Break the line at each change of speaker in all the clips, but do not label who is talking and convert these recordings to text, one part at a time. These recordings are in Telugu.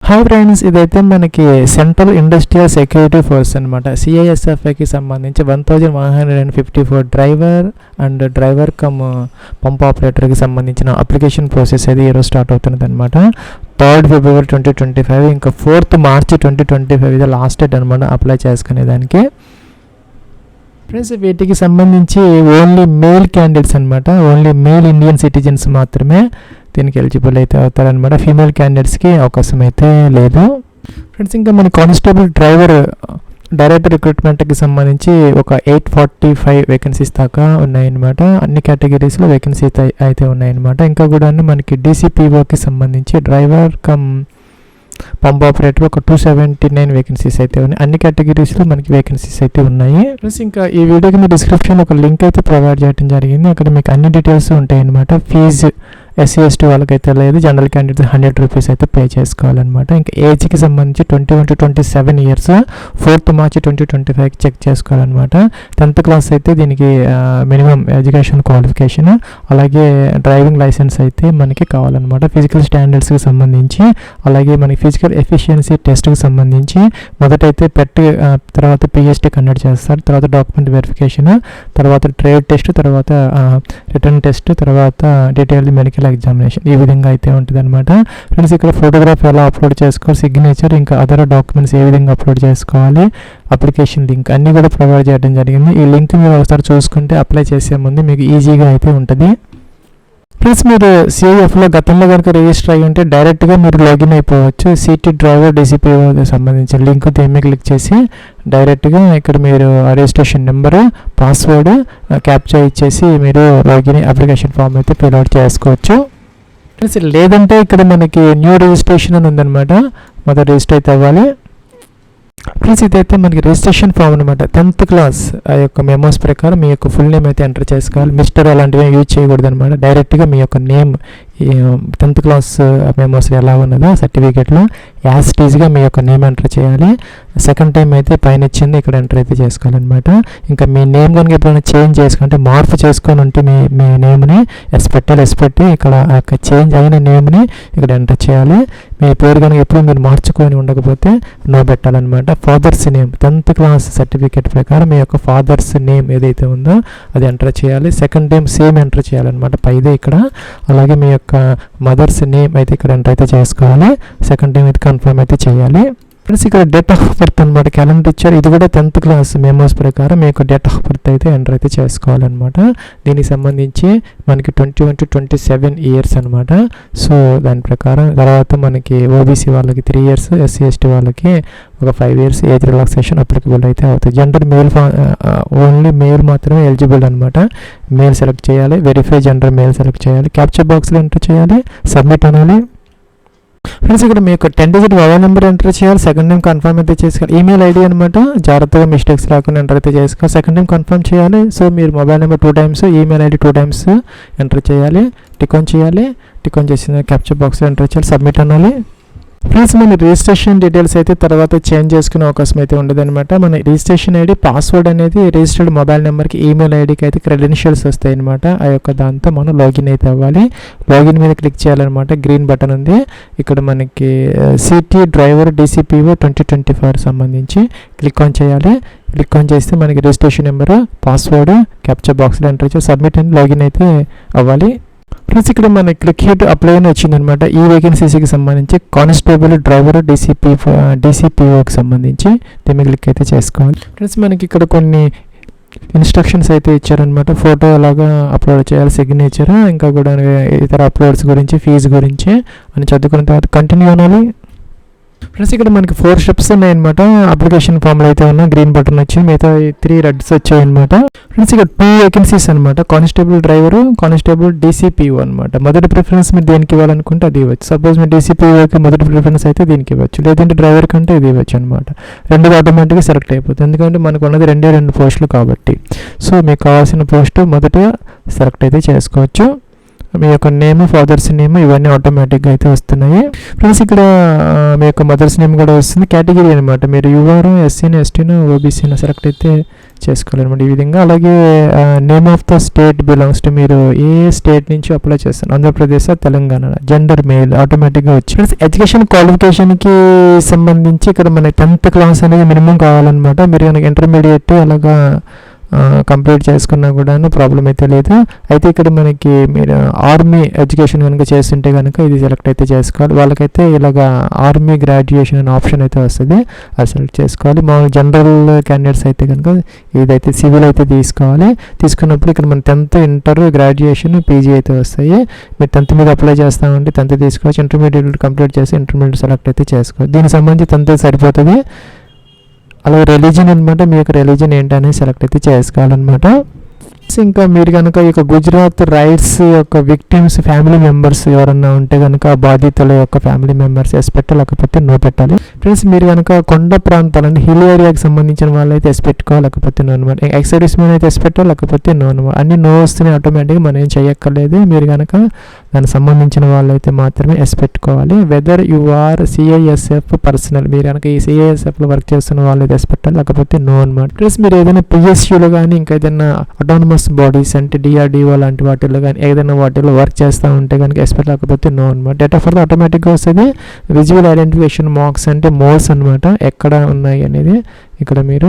హాయ్ ఫ్రెండ్స్, ఇదైతే మనకి సెంట్రల్ ఇండస్ట్రియల్ సెక్యూరిటీ ఫోర్స్ అనమాట. సిఐఎస్ఎఫ్ఐకి సంబంధించి 1154 driver and driver cum pump ఆపరేటర్కి సంబంధించిన అప్లికేషన్ ప్రాసెస్ అయితే ఈరోజు స్టార్ట్ అవుతున్నది అనమాట. 3rd February 2025, ఇంకా 4th March 2025 ఇది లాస్ట్ డేట్ అనమాట అప్లై చేసుకునేదానికి. ఫ్రెండ్స్, వీటికి సంబంధించి ఓన్లీ మేల్ క్యాండిడేట్స్ అనమాట, ఓన్లీ మేల్ ఇండియన్ సిటిజన్స్ మాత్రమే దీనికి ఎలిజిబుల్ అయితే అవుతారనమాట. ఫీమేల్ క్యాండిడేట్స్కి అవకాశం అయితే లేదు. ఫ్రెండ్స్, ఇంకా మన కానిస్టేబుల్ డ్రైవర్ డైరెక్ట్ రిక్రూట్మెంట్కి సంబంధించి ఒక 845 వేకెన్సీస్ దాకా ఉన్నాయన్నమాట. అన్ని కేటగిరీస్లో వేకెన్సీస్ అయితే ఉన్నాయన్నమాట. ఇంకా కూడా మనకి డీసీపీఓకి సంబంధించి డ్రైవర్ కమ్ పంప్ ఆపరేటర్ ఒక 279 వేకెన్సీస్ అయితే ఉన్నాయి. అన్ని కేటగిరీస్లో మనకి వేకెన్సీస్ అయితే ఉన్నాయి. ప్లస్ ఇంకా ఈ వీడియోకి మీ డిస్క్రిప్షన్లో ఒక లింక్ అయితే ప్రొవైడ్ చేయడం జరిగింది. అక్కడ మీకు అన్ని డీటెయిల్స్ ఉంటాయి అన్నమాట. ఫీజు SC ST వాళ్ళకైతే లేదు, జనరల్ క్యాండిడేట్ 100 రూపీస్ అయితే పే చేసుకోవాలన్నమాట. ఇంకా ఏజ్కి సంబంధించి 21 to 27 years 4th March 2025 check చేసుకోవాలన్నమాట. 10th క్లాస్ అయితే దీనికి మినిమం ఎడ్యుకేషన్ క్వాలిఫికేషన్, అలాగే డ్రైవింగ్ లైసెన్స్ అయితే మనకి కావాలన్నమాట. ఫిజికల్ స్టాండర్డ్స్కి సంబంధించి, అలాగే మనకి ఫిజికల్ ఎఫిషియన్సీ టెస్ట్కి సంబంధించి మొదటైతే తర్వాత PST కండక్ట్ చేస్తారు, తర్వాత డాక్యుమెంట్ వెరిఫికేషన్, తర్వాత ట్రేడ్ టెస్ట్, తర్వాత రిటర్న్ టెస్ట్, తర్వాత డీటెయిల్డ్ మెడికల్ ఎగ్జామినేషన్, ఈ విధంగా అయితే ఉంటుంది అనమాట. ఫ్రెండ్స్, ఇక్కడ ఫోటోగ్రాఫ్ ఎలా అప్లోడ్ చేసుకోవాలి, సిగ్నేచర్, ఇంకా అదర్ డాక్యుమెంట్స్ ఏ విధంగా అప్లోడ్ చేసుకోవాలి, అప్లికేషన్ లింక్ అన్నీ కూడా ప్రొవైడ్ చేయడం జరిగింది. ఈ లింక్ మీరు ఒకసారి చూసుకుంటే అప్లై చేసే ముందు మీకు ఈజీగా అయితే ఉంటుంది. ప్లస్ మీరు సిఐఎఫ్లో గతంలో కనుక రిజిస్టర్ అయ్యి ఉంటే డైరెక్ట్గా మీరు లాగిన్ అయిపోవచ్చు. సిటీ డ్రైవర్ డీసీపీఓ సంబంధించిన లింక్ దీన్ని క్లిక్ చేసి డైరెక్ట్గా ఇక్కడ మీరు రిజిస్ట్రేషన్ నెంబరు, పాస్వర్డ్, క్యాప్చా ఇచ్చేసి మీరు లాగిన్ అప్లికేషన్ ఫామ్ అయితే ఫిల్ అవుట్ చేసుకోవచ్చు. ప్లస్ లేదంటే ఇక్కడ మనకి న్యూ రిజిస్ట్రేషన్ అని ఉందన్నమాట, మొదటి రిజిస్టర్ అయితే అవ్వాలి. ప్లస్ ఇదైతే మనకి రిజిస్ట్రేషన్ ఫామ్ అనమాట. 10th క్లాస్ ఆ యొక్క మెమోస్ ప్రకారం మీ యొక్క ఫుల్ నేమ్ అయితే ఎంటర్ చేసుకోవాలి. మిస్టర్ అలాంటివి యూజ్ చేయకూడదు అనమాట. డైరెక్ట్గా మీ యొక్క నేమ్ 10th క్లాస్ మెమోస్ ఎలా ఉన్నదో సర్టిఫికేట్లో యాజ్ టీజ్గా మీ యొక్క నేమ్ ఎంటర్ చేయాలి. సెకండ్ టైం అయితే పైన ఇచ్చింది ఇక్కడ ఎంటర్ అయితే చేసుకోవాలన్నమాట. ఇంకా మీ నేమ్ కనుక ఎప్పుడైనా చేంజ్ చేసుకుంటే, మార్పు చేసుకొని ఉంటే మీ నేమ్ని ఎస్ పెట్టి ఇక్కడ ఆ యొక్క చేంజ్ అయిన నేమ్ని ఇక్కడ ఎంటర్ చేయాలి. మీ పేరు కనుక ఎప్పుడు మీరు మార్చుకొని ఉండకపోతే నో పెట్టాలన్నమాట. Father's name 10th class certificate ప్రకారం మీ యొక్క ఫాదర్స్ నేమ్ ఏదైతే ఉందో అది ఎంటర్ చేయాలి. సెకండ్ టైం సేమ్ ఎంటర్ చేయాలన్నమాట పైదే ఇక్కడ. అలాగే మీ యొక్క మదర్స్ నేమ్ అయితే ఇక్కడ ఎంటర్ అయితే చేసుకోవాలి. సెకండ్ టైం అయితే కన్ఫర్మ్ అయితే చేయాలి. ఫ్రెండ్స్, ఇక్కడ డేట్ ఆఫ్ బర్త్ అనమాట క్యాలెండర్ ఇచ్చారు. ఇది కూడా 10th క్లాస్ మెమోస్ ప్రకారం మీ యొక్క డేట్ ఆఫ్ బర్త్ అయితే ఎంటర్ అయితే చేసుకోవాలన్నమాట. దీనికి సంబంధించి మనకి 21 to 27 ఇయర్స్ అనమాట. సో దాని ప్రకారం తర్వాత మనకి ఓబీసీ వాళ్ళకి 3 years, SC ST వాళ్ళకి ఒక 5 years ఏజ్ రిలాక్సేషన్ అప్లికబుల్ అయితే అవుతుంది. జెండర్ మేల్ ఓన్లీ మేల్ మాత్రమే ఎలిజిబుల్ అనమాట. మేల్ సెలెక్ట్ చేయాలి, వెరిఫై జెండర్ మేల్ సెలెక్ట్ చేయాలి, క్యాప్చర్ బాక్స్లో ఎంటర్ చేయాలి, సబ్మిట్ అనాలి. ఫ్రెండ్స్, ఇక్కడ మీకు 10-digit మొబైల్ నెంబర్ ఎంటర్ చేయాలి. సెకండ్ టైం కన్ఫర్మ్ అయితే చేసుకోవాలి. ఈమెయిల్ ఐడి అనమాట, జాగ్రత్తగా మిస్టేక్స్ రాకుండా ఎంటర్ అయితే చేసుకోవాలి. సెకండ్ టైం కన్ఫర్మ్ చేయాలి. సో మీరు mobile number 2 times, email ID 2 times enter చేయాలి. టిక్ ఆన్ చేయాలి. టిక్ ఆన్ చేసిన క్యాప్చర్ బాక్స్లో ఎంటర్ చేయాలి, సబ్మిట్ అనాలి. ప్లీజ్ మన రిజిస్ట్రేషన్ డీటెయిల్స్ అయితే తర్వాత చేంజ్ చేసుకునే అవకాశం అయితే ఉండదు అనమాట. మన రిజిస్ట్రేషన్ ఐడి, పాస్వర్డ్ అనేది రిజిస్టర్డ్ మొబైల్ నెంబర్కి, ఈమెయిల్ ఐడికి అయితే క్రెడెన్షియల్స్ వస్తాయి అనమాట. ఆ యొక్క దాంతో మనం లాగిన్ అయితే అవ్వాలి. లాగిన్ మీద క్లిక్ చేయాలన్నమాట. గ్రీన్ బటన్ ఉంది ఇక్కడ మనకి సిటీ డ్రైవర్ DCPO 2024 సంబంధించి క్లిక్ ఆన్ చేయాలి. క్లిక్ ఆన్ చేస్తే మనకి రిజిస్ట్రేషన్ నెంబరు, పాస్వర్డ్, క్యాప్చర్ బాక్స్లో ఎంటర్ చేసి సబ్మిట్ అని లాగిన్ అయితే అవ్వాలి. ప్లస్ ఇక్కడ మనకి క్లిక్ హిట్ అప్లై అని వచ్చిందనమాట. ఈ వేకెన్సీకి సంబంధించి కానిస్టేబుల్ డ్రైవర్ DCPOకి సంబంధించి దీన్ని క్లిక్ అయితే చేసుకోవాలి. ప్లస్ మనకి ఇక్కడ కొన్ని ఇన్స్ట్రక్షన్స్ అయితే ఇచ్చారనమాట. ఫోటో అలాగా అప్లోడ్ చేయాలి, సిగ్నేచర్, ఇంకా కూడా ఇతర అప్లోడ్స్ గురించి, ఫీజు గురించి అని చదువుకున్న తర్వాత కంటిన్యూ అనాలి. ఫ్రెండ్స్, ఇక్కడ మనకి 4 steps ఉన్నాయన్నమాట. అప్లికేషన్ ఫామ్లో అయితే ఉన్న గ్రీన్ బటన్ వచ్చింది, మిగతా 3 reds వచ్చాయన్నమాట. ఫ్రెండ్స్, ఇక్కడ 2 వేకెన్సీస్ అనమాట. కానిస్టేబుల్ డ్రైవరు, కానిస్టేబుల్ DCPO అనమాట. మొదటి ప్రిఫరెన్స్ మీరు దేనికి ఇవ్వాలనుకుంటే అది ఇవ్వచ్చు. సపోజ్ మీరు DCPOకి మొదటి ప్రిఫరెన్స్ అయితే దీనికి ఇవ్వచ్చు, లేదంటే డ్రైవర్ కంటే ఇది ఇవ్వచ్చు అనమాట. 2 ఆటోమేటిక్గా సెలెక్ట్ అయిపోతుంది, ఎందుకంటే మనకు ఉన్నది 2 పోస్టులు కాబట్టి. సో మీకు కావాల్సిన పోస్టు మొదట సెలెక్ట్ అయితే చేసుకోవచ్చు. మీ యొక్క నేమ్, ఫాదర్స్ నేమ్ ఇవన్నీ ఆటోమేటిక్గా అయితే వస్తున్నాయి ఫ్రెండ్స్. ఇక్కడ మీ యొక్క మదర్స్ నేమ్ కూడా వస్తుంది. కేటగిరీ అనమాట, మీరు యూఆర్, ఎస్సీని, ఎస్టీను, ఓబీసీని సెలెక్ట్ అయితే చేసుకోవాలన్నమాట ఈ విధంగా. అలాగే name of the state belongs to, మీరు ఏ స్టేట్ నుంచి అప్లై చేస్తారు, ఆంధ్రప్రదేశ్, తెలంగాణ, జెండర్ మేల్ ఆటోమేటిక్గా వచ్చి ఫ్రెండ్స్. ఎడ్యుకేషన్ క్వాలిఫికేషన్కి సంబంధించి ఇక్కడ మనకి 10th క్లాస్ అనేది మినిమం కావాలన్నమాట. మీరు కనుక ఇంటర్మీడియట్ అలాగా కంప్లీట్ చేసుకున్నా కూడా ప్రాబ్లం అయితే లేదు. అయితే ఇక్కడ మనకి మీరు ఆర్మీ ఎడ్యుకేషన్ కనుక చేస్తుంటే కనుక ఇది సెలెక్ట్ అయితే చేసుకోవాలి. వాళ్ళకైతే ఇలాగా ఆర్మీ గ్రాడ్యుయేషన్ అనే ఆప్షన్ అయితే వస్తుంది, అది సెలెక్ట్ చేసుకోవాలి. మా జనరల్ క్యాండిడేట్స్ అయితే కనుక ఇదైతే సివిల్ అయితే తీసుకోవాలి. తీసుకున్నప్పుడు ఇక్కడ మన 10th, ఇంటర్, గ్రాడ్యుయేషన్, పీజీ అయితే వస్తాయి. మీరు 10th మీద అప్లై చేస్తామంటే 10th తీసుకోవచ్చు. ఇంటర్మీడియట్ కంప్లీట్ చేసి ఇంటర్మీడియట్ సెలెక్ట్ అయితే చేసుకోవాలి. దీనికి సంబంధించి 10th సరిపోతుంది. అలాగే రిలీజన్ అనమాట, మీ యొక్క రిలీజన్ ఏంటనేది సెలెక్ట్ అయితే చేసుకోవాలన్నమాట. ఇంకా మీరు కనుక ఈ యొక్క గుజరాత్ రైట్స్ యొక్క విక్టిమ్స్ ఫ్యామిలీ మెంబర్స్ ఎవరన్నా ఉంటే కనుక బాధితుల యొక్క ఫ్యామిలీ మెంబర్స్ ఎస్ పెట్టాలి, లేకపోతే నో పెట్టాలి ఫ్రెండ్స్. మీరు కనుక కొండ ప్రాంతాలు అంటే హిల్ ఏరియాకి సంబంధించిన వాళ్ళు అయితే ఎస్ పెట్టుకోవాలి, లేకపోతే నో అనమాట. ఎక్సైడిస్ మీద అయితే ఎస్ పెట్టాలి, లేకపోతే నో అనమాట. అన్ని నో వస్తున్నాయి ఆటోమేటిక్గా, మనం ఏం చేయక్కర్లేదు. మీరు కనుక దానికి సంబంధించిన వాళ్ళు అయితే మాత్రమే ఎస్ పెట్టుకోవాలి. Whether you are CISF personnel, మీరు కనుక ఈ సిఐఎస్ఎఫ్లో వర్క్ చేస్తున్న వాళ్ళు అయితే ఎస్ పెట్టాలి, లేకపోతే నో అనమాట. ప్లస్ మీరు ఏదైనా పిఎస్యూలో కానీ ఇంకా ఏదైనా అటానమస్ బాడీస్ అంటే డిఆర్డిఓ లాంటి వాటిల్లో కానీ ఏదైనా వాటిల్లో వర్క్ చేస్తూ ఉంటే కనుక ఎస్పెక్ట్, లేకపోతే నో అనమాట. డేట్ ఆఫ్ బర్త్ ఆటోమేటిక్గా వస్తుంది. విజువల్ ఐడెంటిఫికేషన్ మార్క్స్ అంటే మోల్స్ అనమాట, ఎక్కడ ఉన్నాయి అనేది ఇక్కడ మీరు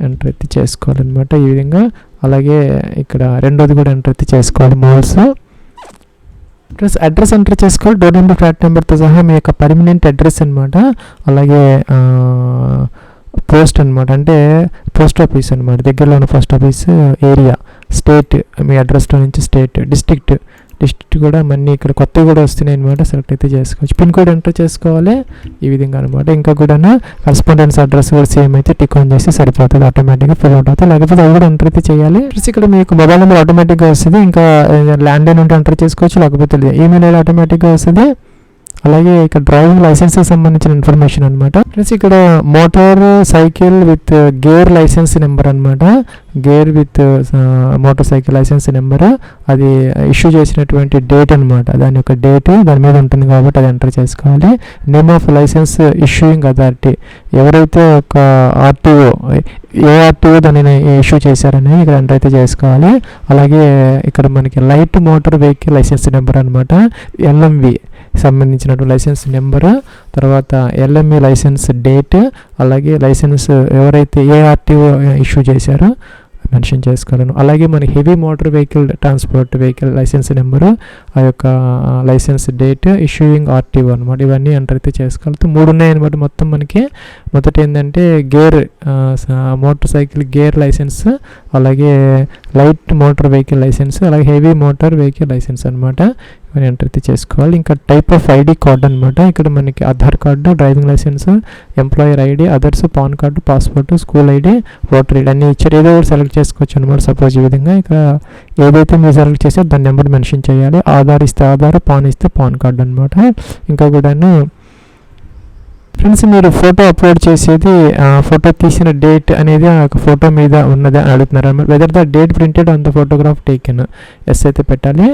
ఎంటర్ అయితే చేసుకోవాలన్నమాట ఈ విధంగా. అలాగే ఇక్కడ రెండోది కూడా ఎంటర్ అయితే చేసుకోవాలి, మోల్స్. ప్లస్ అడ్రస్ ఎంటర్ చేసుకోవాలి, డోర్ నెంబర్, ఫ్లాట్ నెంబర్తో సహా మీ యొక్క పర్మనెంట్ అడ్రస్ అనమాట. అలాగే పోస్ట్ అనమాట, అంటే పోస్ట్ ఆఫీస్ అనమాట, దగ్గరలో ఉన్న పోస్ట్ ఆఫీస్ ఏరియా, స్టేట్, మీ అడ్రస్లో నుంచి స్టేట్, డిస్ట్రిక్ట్ కూడా మళ్ళీ ఇక్కడ కొత్తవి కూడా వస్తున్నాయి అనమాట, సెలెక్ట్ అయితే చేసుకోవచ్చు. పిన్ కోడ్ ఎంటర్ చేసుకోవాలి ఈ విధంగా అనమాట. ఇంకా కూడా కరెస్పాండెన్స్ అడ్రస్ కూడా సేమ్ అయితే టిక్ ఆన్ చేస్తే సరిపోతుంది, ఆటోమేటిక్గా ఫిల్ అవుట్ అవుతుంది. లేకపోతే అవి కూడా ఎంటర్ అయితే చేయాలి. ఇక్కడ మీకు మొబైల్ నెంబర్ ఆటోమేటిక్గా వస్తుంది. ఇంకా ల్యాండ్ లైన్ ఉంటే ఎంటర్ చేసుకోవచ్చు, లేకపోతే ఈమెయిల్ ఐడి ఆటోమేటిక్గా వస్తుంది. అలాగే ఇక్కడ డ్రైవింగ్ లైసెన్స్కి సంబంధించిన ఇన్ఫర్మేషన్ అనమాట. ప్లస్ ఇక్కడ motorcycle with gear license number అనమాట, gear with motorcycle license number, అది ఇష్యూ చేసినటువంటి డేట్ అనమాట, దాని యొక్క డేట్ దాని మీద ఉంటుంది కాబట్టి అది ఎంటర్ చేసుకోవాలి. Name of licence issuing authority, ఎవరైతే ఒక ఆర్టీఓ, ఏ ఆర్టీఓ దానిని ఇష్యూ చేశారని ఇక్కడ ఎంటర్ అయితే చేసుకోవాలి. అలాగే ఇక్కడ మనకి light motor vehicle licence number అనమాట, ఎల్ఎంవి సంబంధించినటువంటి లైసెన్స్ నెంబరు, తర్వాత ఎల్ఎంఈ లైసెన్స్ డేట్, అలాగే లైసెన్స్ ఎవరైతే ఏ ఆర్టీఓ ఇష్యూ చేశారో మెన్షన్ చేసుకోవాలను. అలాగే మన heavy motor vehicle transport vehicle licence number, ఆ యొక్క లైసెన్స్ డేట్, ఇష్యూయింగ్ ఆర్టీఓ అనమాట. ఇవన్నీ ఎంటర్ అయితే చేసుకోవాలి. 3 ఉన్నాయి అనమాట మొత్తం మనకి. మొదటి ఏంటంటే gear motor cycle gear licence, అలాగే లైట్ మోటార్ వెహికల్ లైసెన్స్, అలాగే హెవీ మోటార్ వెహికల్ లైసెన్స్ అనమాట. ఇవన్నీ ఎంటర్ అయితే చేసుకోవాలి. ఇంకా టైప్ ఆఫ్ ఐడి కార్డ్ అనమాట, ఇక్కడ మనకి Aadhaar card, driving licence, employer ID, others, PAN card, passport, school ID, voter ID అన్నీ ఇచ్చారు. ఏదో ఒకటి సెలెక్ట్ చేసుకోవచ్చు అనమాట. సపోజ్ ఈ విధంగా ఇక్కడ ఏదైతే మీరు సెలెక్ట్ చేసారో దాని నెంబర్ మెన్షన్ చేయాలి. ఆధార్ ఇస్తే ఆధార్, పాన్ ఇస్తే పాన్ కార్డు అనమాట. ఇంకా కూడాను ఫ్రెండ్స్ మీరు ఫోటో అప్లోడ్ చేసేది ఫోటో తీసిన డేట్ అనేది ఆ ఫోటో మీద ఉన్నది అని అడుగుతున్నారు అనమాట. Whether the date printed on the photograph taken, yes అయితే పెట్టాలి.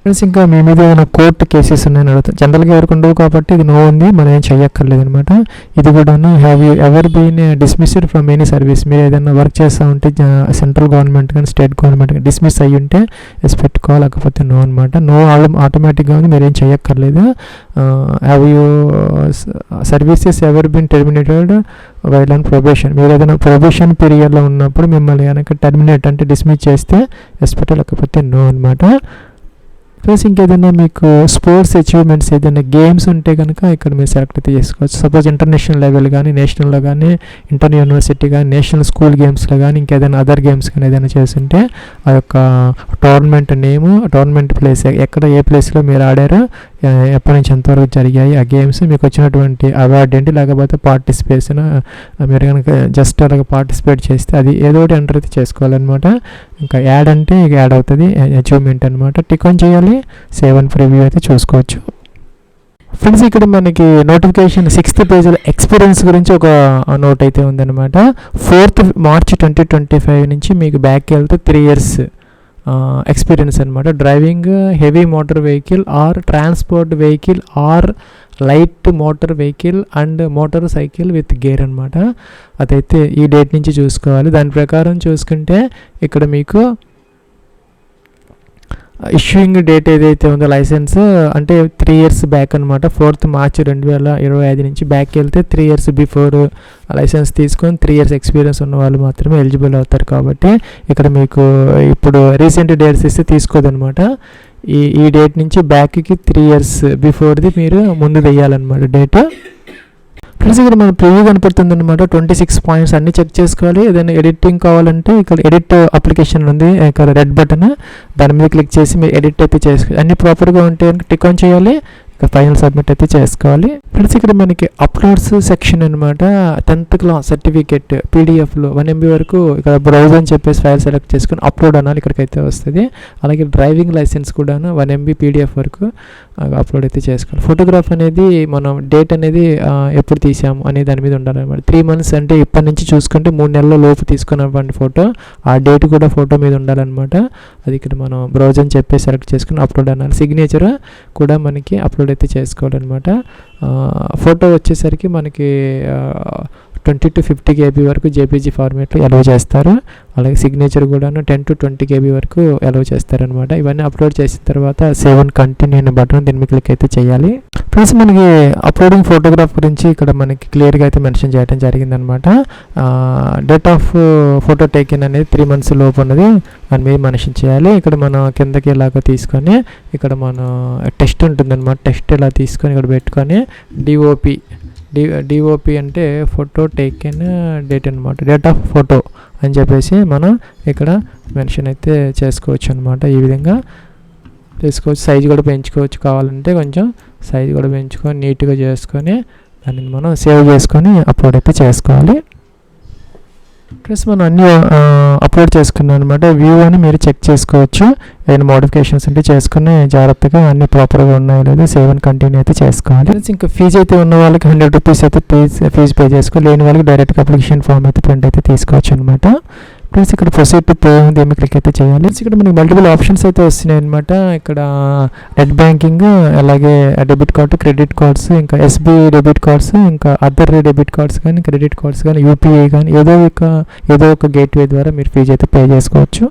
ఫ్రెండ్స్ ఇంకా మీ మీద ఏదైనా కోర్టు కేసెస్ ఉన్నాయని అడుగుతాను. జనరల్గా ఎవరికి ఉండవు కాబట్టి ఇది నో ఉంది, మనం ఏం చెయ్యక్కర్లేదు అనమాట. ఇది కూడా have you ever been dismissed from any service, మీరు ఏదైనా వర్క్ చేస్తూ ఉంటే సెంట్రల్ గవర్నమెంట్ కానీ స్టేట్ గవర్నమెంట్ కానీ డిస్మిస్ అయ్యి ఉంటే ఎస్ పెట్టుకోవాలి, లేకపోతే నో అనమాట. నో ఆటోమేటిక్గా ఉంది, మీరు ఏం చెయ్యక్కర్లేదు. Have you services ever been terminated while on probation, మీరు ఏదైనా ప్రొబేషన్ పీరియడ్లో ఉన్నప్పుడు మిమ్మల్ని కనుక టెర్మినేట్ అంటే డిస్మిస్ చేస్తే ఎస్ పెట్టాలి, లేకపోతే నో అనమాట. ప్లస్ ఇంకేదైనా మీకు స్పోర్ట్స్ అచీవ్మెంట్స్ ఏదైనా గేమ్స్ ఉంటే కనుక ఇక్కడ మీరు సెలెక్ట్ అయితే చేసుకోవచ్చు. సపోజ్ ఇంటర్నేషనల్ లెవెల్ కానీ, నేషనల్లో కానీ, ఇంటర్ యూనివర్సిటీ కానీ, నేషనల్ స్కూల్ గేమ్స్లో కానీ, ఇంకేదైనా అదర్ గేమ్స్ కానీ ఏదైనా చేస్తుంటే ఆ యొక్క టోర్నమెంట్ నేము, టోర్నమెంట్ ప్లేస్, ఎక్కడ ఏ ప్లేస్లో మీరు ఆడారో, ఎప్పటి నుంచి ఎంతవరకు జరిగాయి ఆ గేమ్స్, మీకు వచ్చినటువంటి అవార్డు ఏంటి, లేకపోతే పార్టిసిపేషన్ మీరు కనుక జస్ట్ అలాగ పార్టిసిపేట్ చేస్తే అది ఏదో ఒకటి ఎంటర్ అయితే చేసుకోవాలన్నమాట. ఇంకా యాడ్ అంటే ఇక యాడ్ అవుతుంది, అచీవ్మెంట్ అనమాట. టిక్ ఆన్ చేయాలి, సేవ్ అండ్ ప్రివ్యూ అయితే చూసుకోవచ్చు. ఫ్రెండ్స్ ఇక్కడ మనకి నోటిఫికేషన్ 6th పేజ్లో ఎక్స్పీరియన్స్ గురించి ఒక నోట్ అయితే ఉందన్నమాట. 4th March 2025 నుంచి మీకు బ్యాక్కి వెళ్తే 3 years ఎక్స్పీరియన్స్ అనమాట. Driving heavy motor vehicle or transport vehicle or light motor vehicle and motor cycle with gear అనమాట. అదైతే ఈ డేట్ నుంచి చూసుకోవాలి. దాని ప్రకారం చూసుకుంటే ఇక్కడ మీకు ఇష్యూయింగ్ డేట్ ఏదైతే ఉందో లైసెన్స్ అంటే 3 years బ్యాక్ అనమాట. 4th March 2025 నుంచి బ్యాక్ వెళ్తే 3 years బిఫోర్ లైసెన్స్ తీసుకొని 3 years ఎక్స్పీరియన్స్ ఉన్న వాళ్ళు మాత్రమే ఎలిజిబుల్ అవుతారు. కాబట్టి ఇక్కడ మీకు ఇప్పుడు రీసెంట్ డేట్స్ ఇస్తే తీసుకోదనమాట. ఈ డేట్ నుంచి బ్యాక్కి 3 years బిఫోర్ది మీరు ముందు వెయ్యాలన్నమాట డేట్. ప్లస్ ఇక్కడ మన ప్రివ్యూ కనపడుతుంది అనమాట. 26 points అన్ని చెక్ చేసుకోవాలి. ఏదైనా ఎడిటింగ్ కావాలంటే ఇక్కడ ఎడిట్ అప్లికేషన్ ఉంది, ఇక్కడ రెడ్ బటన్, దాని మీద క్లిక్ చేసి మీరు ఎడిట్ అయితే చేసుకోవాలి. అన్ని ప్రాపర్గా ఉంటే టిక్ ఆన్ చేయాలి, ఇక ఫైనల్ సబ్మిట్ అయితే చేసుకోవాలి. ప్లస్ ఇక్కడ మనకి అప్లోడ్స్ సెక్షన్ అనమాట. 10th class సర్టిఫికేట్ పీడిఎఫ్లో 1 MB వరకు ఇక్కడ బ్రౌజ్ అని చెప్పేసి ఫైల్ సెలెక్ట్ చేసుకొని అప్లోడ్ అనాలి, ఇక్కడికైతే వస్తుంది. అలాగే డ్రైవింగ్ లైసెన్స్ కూడాను 1 MB PDF వరకు అప్లోడ్ అయితే చేసుకోవాలి. ఫోటోగ్రాఫ్ అనేది మనం డేట్ అనేది ఎప్పుడు తీసాము అనే దాని మీద ఉండాలన్నమాట. 3 months అంటే ఇప్పటి నుంచి చూసుకుంటే 3 నెలల లోపు తీసుకున్నటువంటి ఫోటో, ఆ డేట్ కూడా ఫోటో మీద ఉండాలన్నమాట. అది ఇక్కడ మనం బ్రౌజ్ అని చెప్పి సెలెక్ట్ చేసుకుని అప్లోడ్ అనాలి. సిగ్నేచర్ కూడా మనకి అప్లోడ్ అయితే చేసుకోవాలన్నమాట. ఫోటో వచ్చేసరికి మనకి 20 to 50 KB వరకు JPG ఫార్మేట్లో అలౌ చేస్తారు. అలాగే సిగ్నేచర్ కూడాను 10 to 20 KB వరకు అలౌ చేస్తారనమాట. ఇవన్నీ అప్లోడ్ చేసిన తర్వాత సేవ్ అండ్ కంటిన్యూ అనే బటన్ దీని మీద క్లిక్ అయితే చేయాలి. ప్లస్ మనకి అప్లోడింగ్ ఫోటోగ్రాఫ్ గురించి ఇక్కడ మనకి క్లియర్గా అయితే మెన్షన్ చేయడం జరిగిందనమాట. డేట్ ఆఫ్ ఫోటో టేకిన్ అనేది 3 months లోపు ఉన్నది దాని మీద మెన్షన్ చేయాలి. ఇక్కడ మనం కిందకి ఇలాగ తీసుకొని ఇక్కడ మన టెస్ట్ ఉంటుందన్నమాట. టెస్ట్ ఇలా తీసుకొని ఇక్కడ పెట్టుకొని డిఓపి అంటే ఫోటో టేకెన్ డేట్ అనమాట, డేట్ ఆఫ్ ఫోటో అని చెప్పేసి మనం ఇక్కడ మెన్షన్ అయితే చేసుకోవచ్చు అనమాట. ఈ విధంగా చేసుకోవచ్చు. సైజు కూడా పెంచుకోవచ్చు, కావాలంటే కొంచెం సైజు కూడా పెంచుకొని నీట్గా చేసుకొని దాన్ని మనం సేవ్ చేసుకొని అప్లోడ్ అయితే చేసుకోవాలి. ప్లస్ మనం అన్నీ అప్లోడ్ చేసుకున్నాం అనమాట. వ్యూ అని మీరు చెక్ చేసుకోవచ్చు. ఏదైనా మోడిఫికేషన్స్ ఉంటే చేసుకుని జాగ్రత్తగా అన్ని ప్రాపర్గా ఉన్నాయో లేదో సేవ్ అండ్ కంటిన్యూ అయితే చేసుకోవాలి. ఇంకా ఫీజు అయితే ఉన్న వాళ్ళకి 100 rupees అయితే ఫీజు పే చేసుకోవాలి. లేని వాళ్ళకి డైరెక్ట్గా అప్లికేషన్ ఫామ్ అయితే ప్రింట్ అయితే తీసుకోవచ్చు అనమాట. ప్లస్ ఇక్కడ ప్రొసీడ్ టు పే ఉంది, ఏమి క్లిక్ అయితే చేయాలి. ఇక్కడ మనకి మల్టిపుల్ ఆప్షన్స్ అయితే వస్తున్నాయి అనమాట. ఇక్కడ నెట్ బ్యాంకింగ్, అలాగే డెబిట్ కార్డు, క్రెడిట్ కార్డ్స్, ఇంకా SBI డెబిట్ కార్డ్స్, ఇంకా అదర్ డెబిట్ కార్డ్స్ కానీ క్రెడిట్ కార్డ్స్ కానీ UPI కానీ ఏదో ఒక గేట్వే ద్వారా మీరు ఫీజు అయితే పే చేసుకోవచ్చు.